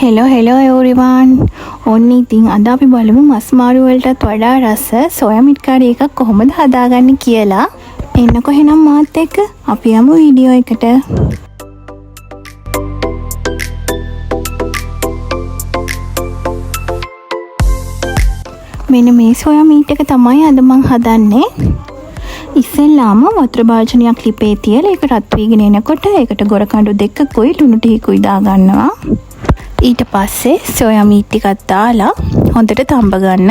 Hello everyone. ඔන්න ඉතින් අද අපි බලමු මස් මාළු වලටත් වඩා රස සොයා මිට් කරි එකක් කොහොමද හදාගන්නේ කියලා. එන්නකො එහෙනම් මාත් එක්ක අපි යමු වීඩියෝ එකට. මෙන්න මේ සොයා මීට් එක තමයි අද මම හදන්නේ. ඉස්සෙල්ලාම වතුර භාජනයක් ලිපේ තියලා ඒක රත් වීගෙන එනකොට ඒකට ගොර කඳු දෙකකුයි ලුණු ටිකකුයි දාගන්නවා. ඊට පස්සේ සොයා මීට් ටිකක් දාලා හොඳට තඹ ගන්න.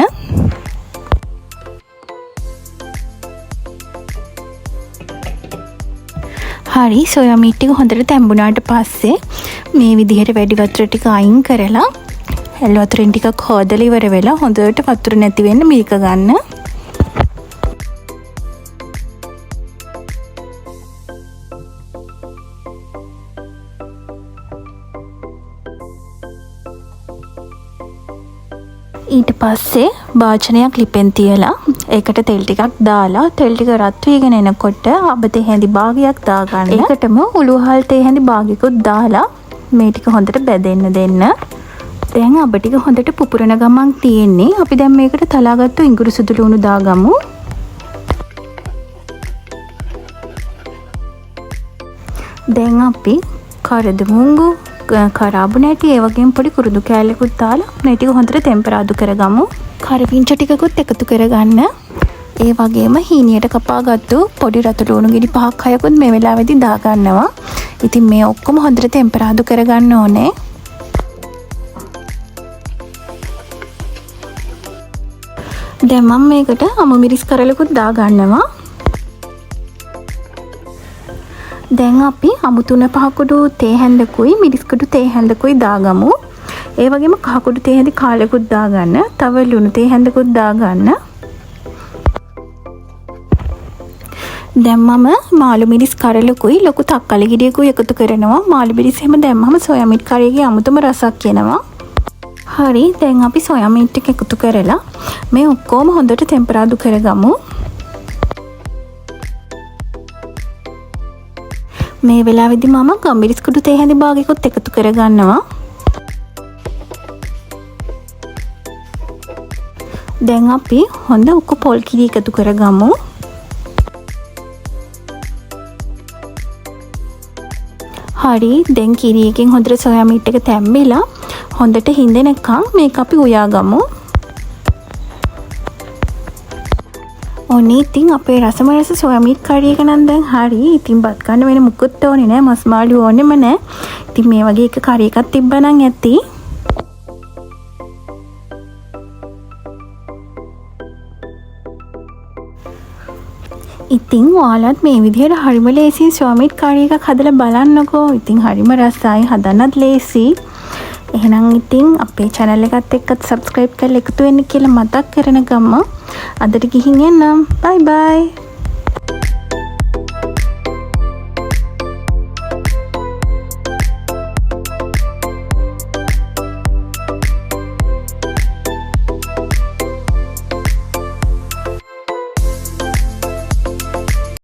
හරි සොයා මීට් ටික හොඳට තැඹුණාට පස්සේ මේ විදිහට වැඩි වතුර ටික අයින් කරලා හැල් වතුරෙන් ටිකක් හොදලා ඉවර වෙලා හොඳට වතුර නැති වෙන්න මිරික ගන්න. ඊට පස්සේ භාජනයක් ලිපෙන් තියලා ඒකට තෙල් ටිකක් දාලා තෙල් ටික රත් වීගෙන එනකොට අබ තේ හැඳි භාගයක් දාගන්න. ඒකටම උළුවහල් තේ හැඳි භාගයකුත් දාලා මේ ටික හොඳට බැදෙන්න දෙන්න. දැන් අබ ටික හොඳට පුපුරන ගමන් තියෙන්නේ. අපි දැන් මේකට තලාගත්තු ඉඟුරු සුදු ලුණු දාගමු. දැන් අපි කරද මුංගු කරාබු නැටි ඒ වගේම පොඩි කුරුදු කෑල්ලකුත් දාලා මේ ටික හොඳට ටෙම්පරාදු කරගමු. කරපිංච ටිකකුත් එකතු කරගන්න. ඒ වගේම හීනියට කපාගත්තු පොඩි රතු ලුණු ගෙඩි 5-6කුත් මේ වෙලාවේදී දාගන්නවා. ඉතින් මේ ඔක්කොම හොඳට ටෙම්පරාදු කරගන්න ඕනේ. දැන් මම මේකට අමු මිරිස් කරලකුත් දාගන්නවා. දැන් අපි අමු 3-5 කුඩු තේ හැඳකුයි මිරිස් කුඩු තේ හැඳකුයි දාගමු. ඒ වගේම කහ කුඩු තේ හැඳි කාලෙකුත් දාගන්න. තව ලුණු තේ හැඳකුත් දාගන්න. දැන් මම මාළු මිරිස් කරලකුයි ලොකු තක්කලි ගෙඩියකුයි එකතු කරනවා. මාළු මිරිස් එහෙම දැම්මම සොයා මිට් කරි එකේ අමුතුම රසක් එනවා. හරි දැන් අපි සොයා මිට් එක එකතු කරලා මේ ඔක්කොම හොඳට ටෙම්පරාදු කරගමු. මේ වෙලාවේදී මම ගම්මිරිස් කුඩු තේ හැඳි භාගයකුත් එකතු කරගන්නවා. දැන් අපි හොඳ උකු පොල් කිරි එකතු කරගමු. හරි දැන් කිරි එකෙන් හොඳට සොයා මීට් එක තැම්බිලා හොඳට හිඳෙනකන් මේක අපි උයාගමු. ඔන්න ඉතින් අපේ රසම රස සොයා මීට් කරි එක නම් දැන් හරි. ඉතින් බත් ගන්න වෙන මුකුත් ඕනේ නෑ. මස් මාළු ඕනෙම නෑ. ඉතින් මේ වගේ එක කරි එකක් තිබ්බනම් ඇති. ඉතින් ඔයාලත් මේ විදිහට හරිම ලේසියෙන් සොයා මීට් කරි එකක් හදලා බලන්නකෝ. ඉතින් හරිම රසයි හදන්නත් ලේසි. එහෙනම් ඉතින් අපේ channel එකත් එක්කත් subscribe කරලා එකතු වෙන්න කියලා මතක් කරන ගම අදට ගිහින් එන්නම්. bye bye.